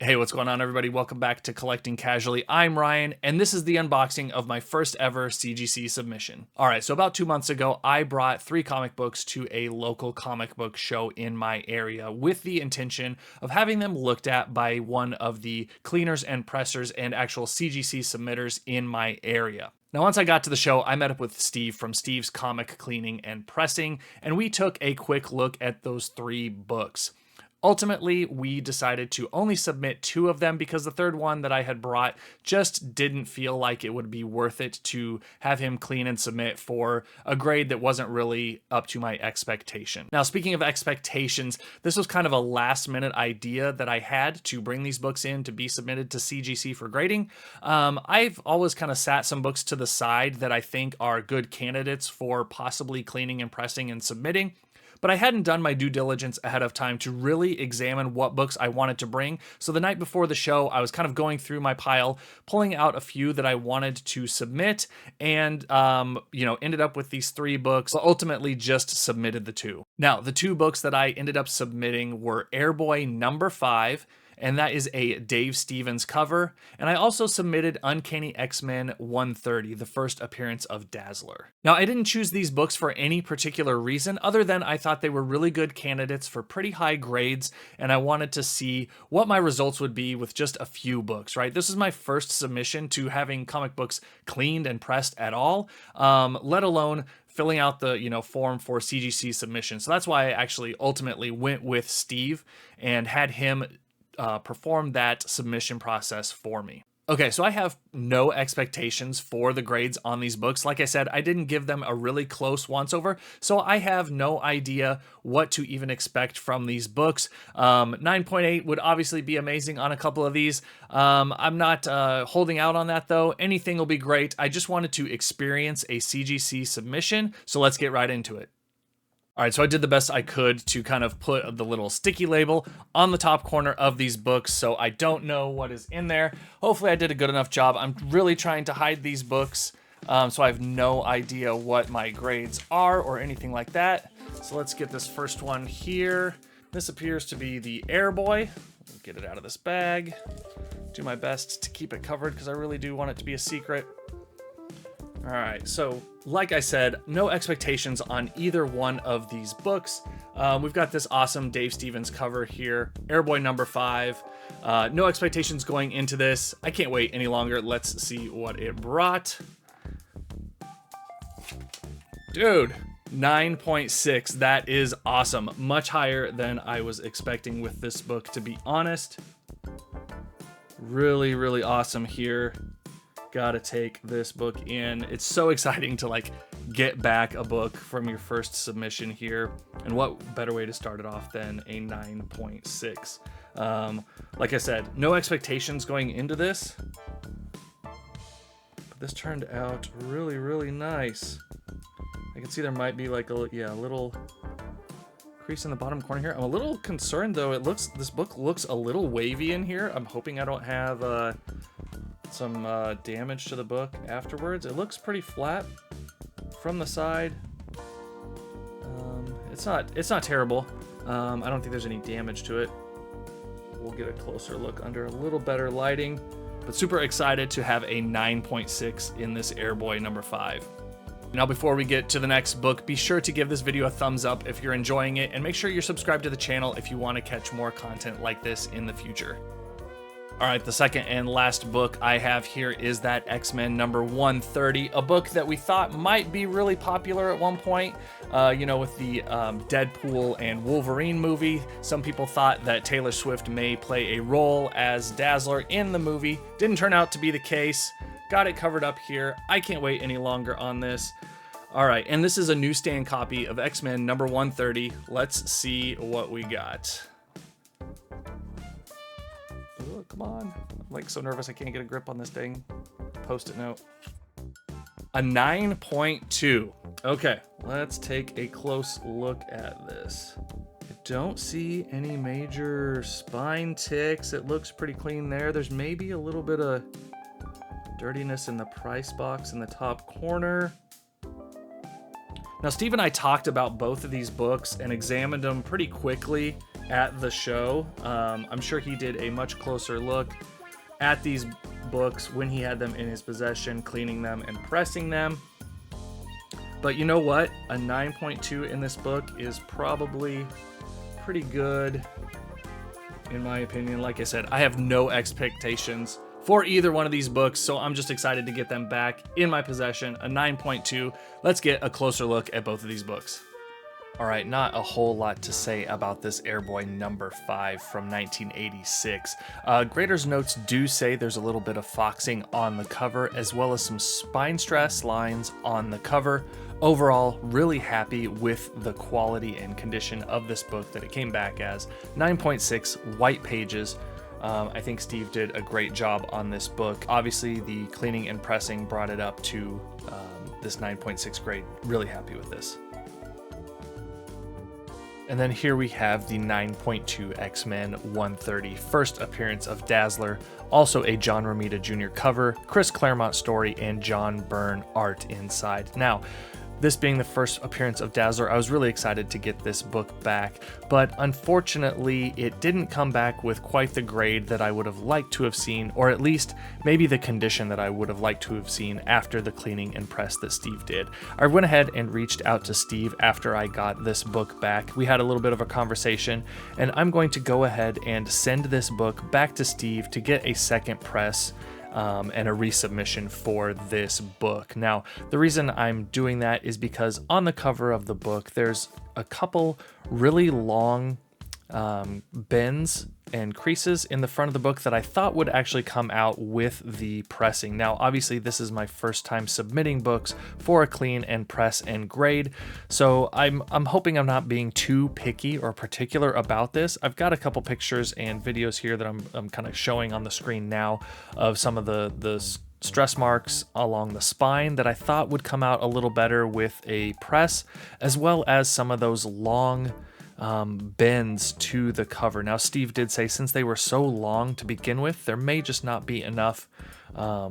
Hey, what's going on, everybody? Welcome back to Collecting Casually. I'm Ryan, and this is the unboxing of my first ever CGC submission. All right, so about 2 months ago, I brought 3 comic books to a local comic book show in my area with the intention of having them looked at by one of the cleaners and pressers and actual CGC submitters in my area. Now, once I got to the show, I met up with Steve from Steve's Comic Cleaning and Pressing, and we took a quick look at those 3 books. Ultimately, we decided to only submit 2 of them because the third one that I had brought just didn't feel like it would be worth it to have him clean and submit for a grade that wasn't really up to my expectation. Now, speaking of expectations, this was kind of a last-minute idea that I had to bring these books in to be submitted to CGC for grading. I've always kind of sat some books to the side that I think are good candidates for possibly cleaning and pressing and submitting. But I hadn't done my due diligence ahead of time to really examine what books I wanted to bring. So the night before the show, I was kind of going through my pile, pulling out a few that I wanted to submit, and ended up with these 3 books. But ultimately just submitted the 2. Now, the 2 books that I ended up submitting were Airboy number 5, and that is a Dave Stevens cover. And I also submitted Uncanny X-Men 130, the first appearance of Dazzler. Now, I didn't choose these books for any particular reason other than I thought they were really good candidates for pretty high grades, and I wanted to see what my results would be with just a few books, right? This is my first submission to having comic books cleaned and pressed at all, let alone filling out the form for CGC submission. So that's why I actually ultimately went with Steve and had him perform that submission process for me. Okay, so I have no expectations for the grades on these books. Like I said, I didn't give them a really close once-over, so I have no idea what to even expect from these books. 9.8 would obviously be amazing on a couple of these. I'm not holding out on that, though. Anything will be great. I just wanted to experience a CGC submission, so let's get right into it. All right, so I did the best I could to kind of put the little sticky label on the top corner of these books so I don't know what is in there. Hopefully I did a good enough job. I'm really trying to hide these books, so I have no idea what my grades are or anything like that. So let's get this first one here. This appears to be the Airboy. Get it out of this bag. Do my best to keep it covered because I really do want it to be a secret. All right, so like I said, no expectations on either one of these books. We've got this awesome Dave Stevens cover here, Airboy number 5. No expectations going into this. I can't wait any longer. Let's see what it brought. Dude, 9.6. That is awesome. Much higher than I was expecting with this book, to be honest. Really, really awesome here. Gotta take this book in. It's so exciting to get back a book from your first submission here, and what better way to start it off than a 9.6. Like I said, no expectations going into this, but this turned out really, really nice. I can see there might be like a little crease in the bottom corner here. I'm a little concerned though. This book looks a little wavy in here. I'm hoping I don't have some damage to the book afterwards. It looks pretty flat from the side. It's not terrible. I don't think there's any damage to it. We'll get a closer look under a little better lighting, but super excited to have a 9.6 in this Airboy number 5. Now, before we get to the next book, be sure to give this video a thumbs up if you're enjoying it, and make sure you're subscribed to the channel if you want to catch more content like this in the future. All right, the second and last book I have here is that X-Men number 130, a book that we thought might be really popular at one point, with the Deadpool and Wolverine movie. Some people thought that Taylor Swift may play a role as Dazzler in the movie. Didn't turn out to be the case. Got it covered up here. I can't wait any longer on this. All right, and this is a newsstand copy of X-Men number 130. Let's see what we got. Oh, come on. I'm so nervous I can't get a grip on this dang Post-it note. A 9.2. Okay, let's take a close look at this. I don't see any major spine ticks. It looks pretty clean there. There's maybe a little bit of dirtiness in the price box in the top corner. Now, Steve and I talked about both of these books and examined them pretty quickly at the show. I'm sure he did a much closer look at these books when he had them in his possession, cleaning them and pressing them. But you know what? A 9.2 in this book is probably pretty good, in my opinion. Like I said, I have no expectations for either one of these books, so I'm just excited to get them back in my possession. A 9.2. Let's get a closer look at both of these books. All right, not a whole lot to say about this Airboy number 5 from 1986. Grader's notes do say there's a little bit of foxing on the cover, as well as some spine stress lines on the cover. Overall, really happy with the quality and condition of this book that it came back as. 9.6 white pages. I think Steve did a great job on this book. Obviously, the cleaning and pressing brought it up to this 9.6 grade. Really happy with this. And then here we have the 9.2 X-Men 130, first appearance of Dazzler, also a John Romita Jr. cover, Chris Claremont story, and John Byrne art inside. Now, this being the first appearance of Dazzler, I was really excited to get this book back, but unfortunately it didn't come back with quite the grade that I would have liked to have seen, or at least maybe the condition that I would have liked to have seen after the cleaning and press that Steve did. I went ahead and reached out to Steve after I got this book back. We had a little bit of a conversation, and I'm going to go ahead and send this book back to Steve to get a second press and a resubmission for this book. Now, the reason I'm doing that is because on the cover of the book, there's a couple really long bends and creases in the front of the book that I thought would actually come out with the pressing. Now, obviously, this is my first time submitting books for a clean and press and grade, so I'm hoping I'm not being too picky or particular about this. I've got a couple pictures and videos here that I'm kind of showing on the screen now of some of the stress marks along the spine that I thought would come out a little better with a press, as well as some of those long bends to the cover. Now, Steve did say since they were so long to begin with, there may just not be enough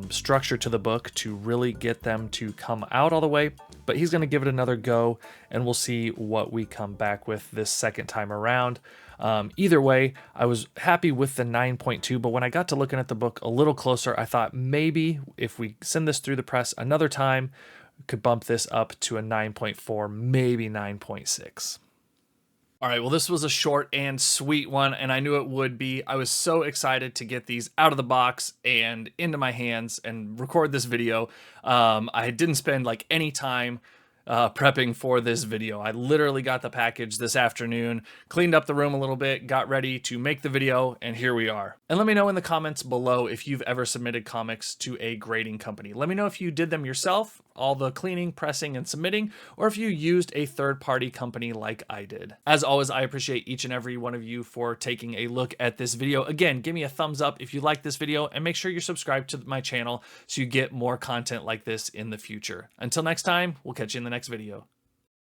structure to the book to really get them to come out all the way, but he's going to give it another go, and we'll see what we come back with this second time around. Either way, I was happy with the 9.2, but when I got to looking at the book a little closer, I thought maybe if we send this through the press another time, we could bump this up to a 9.4, maybe 9.6. All right, well, this was a short and sweet one, and I knew it would be. I was so excited to get these out of the box and into my hands and record this video. I didn't spend like any time prepping for this video. I literally got the package this afternoon, cleaned up the room a little bit, got ready to make the video, and here we are. And let me know in the comments below if you've ever submitted comics to a grading company. Let me know if you did them yourself, all the cleaning, pressing, and submitting, or if you used a third-party company like I did. As always, I appreciate each and every one of you for taking a look at this video. Again, give me a thumbs up if you like this video, and make sure you're subscribed to my channel so you get more content like this in the future. Until next time, we'll catch you in the next video.